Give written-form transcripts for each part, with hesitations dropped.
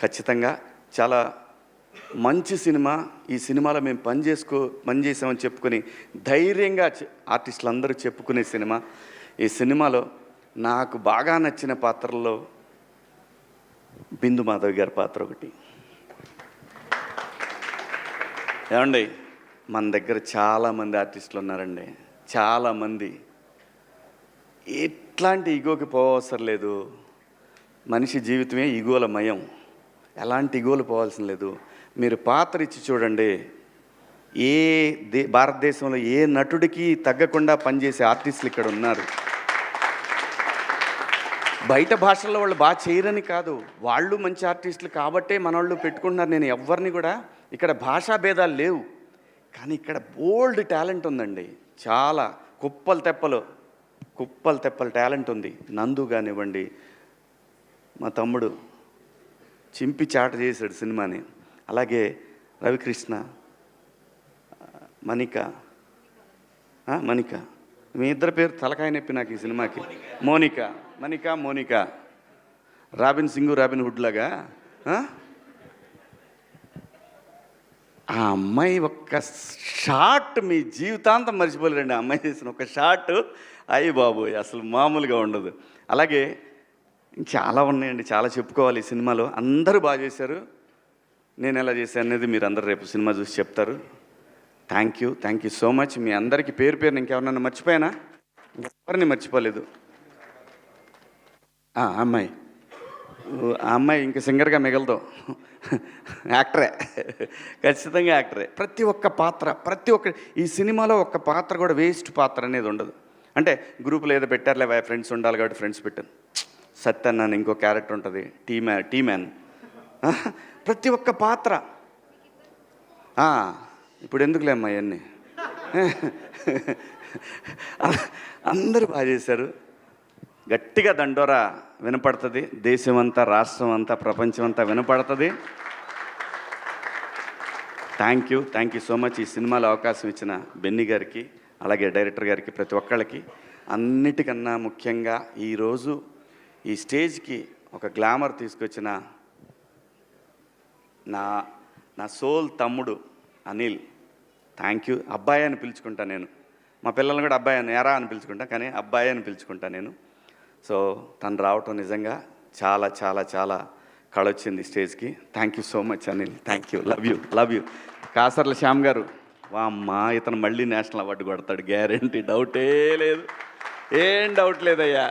ఖచ్చితంగా చాలా మంచి సినిమా. ఈ సినిమాలో మేము పనిచేసామని చెప్పుకొని ధైర్యంగా ఆర్టిస్టులు అందరూ చెప్పుకునే సినిమా. ఈ సినిమాలో నాకు బాగా నచ్చిన పాత్రల్లో బిందు మాధవి గారి పాత్ర ఒకటి. ఏమండి, మన దగ్గర చాలామంది ఆర్టిస్టులు ఉన్నారండి, చాలామంది. ఎట్లాంటి ఈగోకి పోవసరం లేదు. మనిషి జీవితమే ఈగోల మయం. ఎలాంటి ఈగోలు పోవాల్సిన లేదు. మీరు పాత్ర ఇచ్చి చూడండి, భారతదేశంలో ఏ నటుడికి తగ్గకుండా పనిచేసే ఆర్టిస్టులు ఇక్కడ ఉన్నారు. బయట భాషల్లో వాళ్ళు బాగా చేయరని కాదు, వాళ్ళు మంచి ఆర్టిస్టులు కాబట్టే మన వాళ్ళు పెట్టుకుంటున్నారు. నేను ఎవరిని కూడా, ఇక్కడ భాషా భేదాలు లేవు, కానీ ఇక్కడ బోల్డ్ టాలెంట్ ఉందండి. చాలా కుప్పలు తెప్పలు టాలెంట్ ఉంది. నందు కానివ్వండి, మా తమ్ముడు చింపి చాట చేశాడు సినిమాని. అలాగే రవికృష్ణ, మణిక మీ ఇద్దరు పేరు తలకాయ నొప్పి నాకు ఈ సినిమాకి. మోనిక రాబిన్ హుడ్ లాగా. ఆ అమ్మాయి ఒక్క షాట్ మీ జీవితాంతం మర్చిపోలేరండి. ఆ అమ్మాయి చేసిన ఒక షాట్ అయ్యి బాబోయ్ అసలు మామూలుగా ఉండదు. అలాగే చాలా ఉన్నాయండి, చాలా చెప్పుకోవాలి ఈ సినిమాలో. అందరూ బాగా చేశారు. నేను ఎలా చేశాను అనేది మీరు అందరూ రేపు సినిమా చూసి చెప్తారు. Thank you so much. మీ అందరికీ పేరు ఇంకెవరన్నా మర్చిపోయానా? ఎవరిని మర్చిపోలేదు. ఆ అమ్మాయి ఇంకా సింగర్గా మిగలదు, యాక్టరే, ఖచ్చితంగా యాక్టరే. ప్రతి ఒక్క ఈ సినిమాలో ఒక్క పాత్ర కూడా వేస్ట్ పాత్ర అనేది ఉండదు. అంటే గ్రూపులో ఏదో పెట్టారులే ఫ్రెండ్స్ ఉండాలి కాబట్టి ఫ్రెండ్స్ పెట్టాను. సత్యన్న ఇంకో క్యారెక్టర్ ఉంటుంది, టీ మ్యాన్. ప్రతి ఒక్క పాత్ర. ఇప్పుడు ఎందుకులే అమ్మా ఇవన్నీ. అందరూ బాగా చేశారు. గట్టిగా దండోరా వినపడుతుంది. దేశమంతా, రాష్ట్రం అంతా, ప్రపంచం అంతా వినపడుతుంది. Thank you so much. ఈ సినిమాలో అవకాశం ఇచ్చిన బెన్నీ గారికి, అలాగే డైరెక్టర్ గారికి, ప్రతి ఒక్కళ్ళకి. అన్నిటికన్నా ముఖ్యంగా ఈరోజు ఈ స్టేజ్కి ఒక గ్లామర్ తీసుకొచ్చిన నా సోల్ తమ్ముడు అనిల్, థ్యాంక్ యూ. అబ్బాయి అని పిలుచుకుంటా నేను. మా పిల్లల్ని కూడా అబ్బాయి అని ఎరా అని పిలుచుకుంటా, కానీ అబ్బాయి అని పిలుచుకుంటా నేను. సో తను రావటం నిజంగా చాలా చాలా చాలా కళొచ్చింది స్టేజ్కి. Thank you so much Anil. Thank you. Love you. Kasarla Shyam గారు, వామ్మా ఇతను మళ్ళీ నేషనల్ అవార్డు కొడతాడు గ్యారంటీ, డౌటే లేదు. ఏం డౌట్ లేదయ్యా.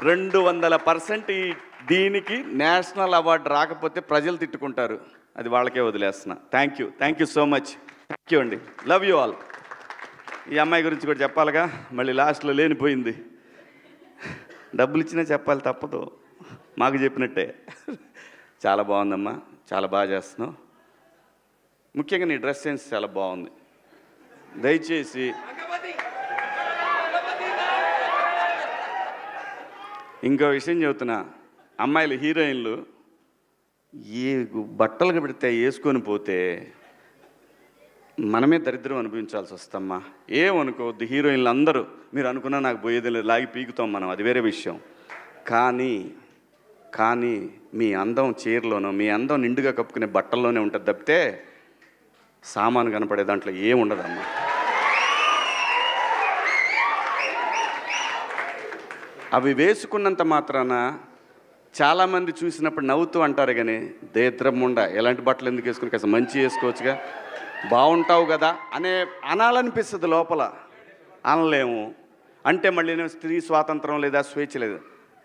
200% దీనికి నేషనల్ అవార్డు రాకపోతే ప్రజలు తిట్టుకుంటారు. అది వాళ్ళకే వదిలేస్తున్నా. Thank you so much. Thank you అండి. Love you all. ఈ అమ్మాయి గురించి కూడా చెప్పాలిగా, మళ్ళీ లాస్ట్లో లేనిపోయింది. డబ్బులు ఇచ్చినా చెప్పాలి, తప్పదు. మాకు చెప్పినట్టే. చాలా బాగుందమ్మా, చాలా బాగా చేస్తున్నావు. ముఖ్యంగా నీ డ్రెస్ సెన్స్ చాలా బాగుంది. దయచేసి ఇంకో విషయం చెబుతున్నా, అమ్మాయిలు హీరోయిన్లు ఏ బట్టలు పెడితే వేసుకొని పోతే మనమే దరిద్రం అనుభవించాల్సి వస్తమ్మా. ఏమనుకోవద్దు, హీరోయిన్లు అందరూ మీరు అనుకున్నా నాకు పోయేది లేదు, లాగి పీకుతాం మనం, అది వేరే విషయం. కానీ మీ అందం చీరలోనో, మీ అందం నిండుగా కప్పుకునే బట్టల్లోనే ఉంటుంది తప్పితే సామాను కనపడే దాంట్లో ఏముండదమ్మా. అవి వేసుకున్నంత మాత్రాన చాలామంది చూసినప్పుడు నవ్వుతూ అంటారు, కానీ దేద్రమ్ముండ ఎలాంటి బట్టలు ఎందుకు వేసుకుని కాస్త మంచి వేసుకోవచ్చుగా, బాగుంటావు కదా అనాలనిపిస్తుంది లోపల. అనలేము. అంటే మళ్ళీ స్త్రీ స్వాతంత్రం లేదా, స్వేచ్ఛ లేదు.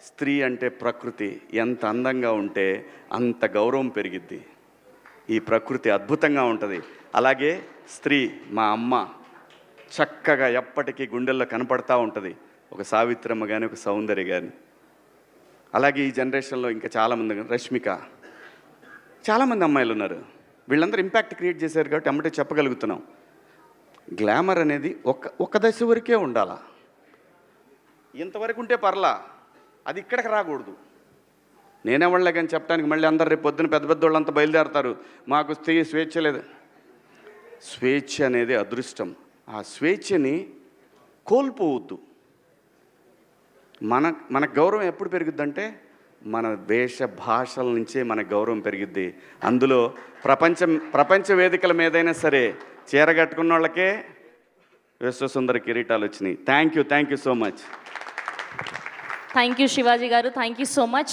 స్త్రీ అంటే ప్రకృతి. ఎంత అందంగా ఉంటే అంత గౌరవం పెరిగిద్ది. ఈ ప్రకృతి అద్భుతంగా ఉంటుంది. అలాగే స్త్రీ, మా అమ్మ చక్కగా ఎప్పటికీ గుండెల్లో కనపడతా ఉంటుంది. ఒక సావిత్రమ్మ కానీ, ఒక సౌందర్య కానీ. అలాగే ఈ జనరేషన్లో ఇంకా చాలామంది, రష్మిక, చాలామంది అమ్మాయిలు ఉన్నారు. వీళ్ళందరూ ఇంపాక్ట్ క్రియేట్ చేశారు కాబట్టి అమ్మటే చెప్పగలుగుతున్నాం. గ్లామర్ అనేది ఒక దశ వరకే ఉండాలా. ఇంతవరకు ఉంటే పర్లా, అది ఇక్కడికి రాకూడదు. నేనేవాళ్ళే కానీ చెప్పడానికి మళ్ళీ అందరు రేపు పొద్దున పెద్ద వాళ్ళంతా బయలుదేరతారు, మాకు స్వేచ్ఛ లేదు. స్వేచ్ఛ అనేది అదృష్టం. ఆ స్వేచ్ఛని కోల్పోవద్దు. మన గౌరవం ఎప్పుడు పెరుగుద్దంటే మన వేష భాషల నుంచే మన గౌరవం పెరిగిద్ది. అందులో ప్రపంచ వేదికల మీదైనా సరే చీర కట్టుకున్న వాళ్ళకే విశ్వసుందర కిరీటాలు వచ్చినాయి. Thank you so much. Thank you Shivaji గారు, థ్యాంక్ యూ సో మచ్.